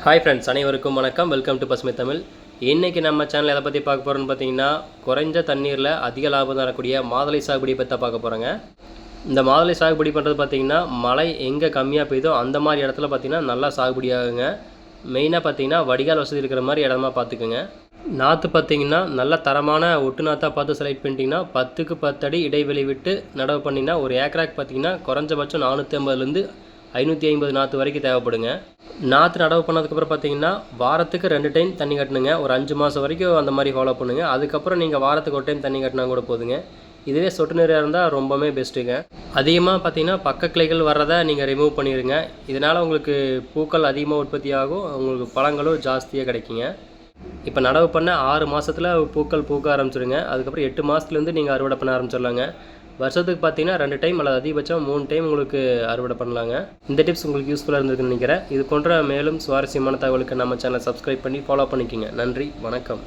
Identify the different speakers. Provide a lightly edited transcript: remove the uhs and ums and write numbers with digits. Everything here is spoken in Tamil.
Speaker 1: ஹாய் ஃப்ரெண்ட்ஸ், அனைவருக்கும் வணக்கம். வெல்கம் டு பசுமை தமிழ். இன்றைக்கி நம்ம சேனல் எதை பற்றி பார்க்க போகிறோன்னு பார்த்தீங்கன்னா, குறைஞ்ச தண்ணீரில் அதிக லாபம் தரக்கூடிய மாதுளை சாகுபடி பற்றி தான் பார்க்க போகிறோங்க. இந்த மாதுளை சாகுபடி பண்ணுறது பார்த்திங்கன்னா, மழை எங்கே கம்மியாக பெய்யுதோ அந்த மாதிரி இடத்துல பார்த்திங்கன்னா நல்லா சாகுபடி ஆகுங்க. மெயினாக பார்த்திங்கன்னா வடிகால் வசதி இருக்கிற மாதிரி இடமா பார்த்துக்குங்க. நாற்று பார்த்திங்கன்னா நல்ல தரமான ஒட்டு நாற்றாக பார்த்து செலக்ட் பண்ணிட்டிங்கன்னா 10க்கு 10 அடி இடைவெளி விட்டு நடவு பண்ணிங்கன்னா ஒரு ஏக்கராக்கு பார்த்திங்கன்னா குறைஞ்சபட்சம் 450லேருந்து 550 நாற்று வரைக்கும் தேவைப்படுங்க. நாற்று நடவு பண்ணதுக்கப்புறம் பார்த்தீங்கன்னா வாரத்துக்கு 2 டைம் தண்ணி கட்டணுங்க. ஒரு 5 மாதம் வரைக்கும் அந்த மாதிரி ஃபாலோ பண்ணுங்கள். அதுக்கப்புறம் நீங்கள் வாரத்துக்கு ஒரு டைம் தண்ணி கட்டினா கூட போதுங்க. இதுவே சொட்டு நீராக இருந்தால் ரொம்பவே பெஸ்ட்டுங்க. அதிகமாக பார்த்தீங்கன்னா பக்க கிளைகள் வர்றதை நீங்கள் ரிமூவ் பண்ணிடுங்க. இதனால் உங்களுக்கு பூக்கள் அதிகமாக உற்பத்தி ஆகும், உங்களுக்கு பழங்களும் ஜாஸ்தியாக கிடைக்குங்க. இப்போ நடவு பண்ண 6 மாதத்தில் பூக்கள் பூக்க ஆரம்பிச்சிடுங்க. அதுக்கப்புறம் 8 மாதத்துலேருந்து நீங்கள் அறுவடை பண்ண ஆரம்பிச்சிடலாங்க. வருஷத்துக்கு பார்த்தீங்கன்னா 2 டைம் அல்லது அதிகபட்சம் 3 டைம் உங்களுக்கு அறுவடை பண்ணலாங்க. இந்த டிப்ஸ் உங்களுக்கு யூஸ்ஃபுல்லாக இருந்திருக்குன்னு நினைக்கிறேன். இது போன்ற மேலும் சுவாரஸ்யமான தகவலுக்கு நம்ம சேனலை சப்ஸ்கிரைப் பண்ணி ஃபாலோ பண்ணிக்கோங்க. நன்றி, வணக்கம்.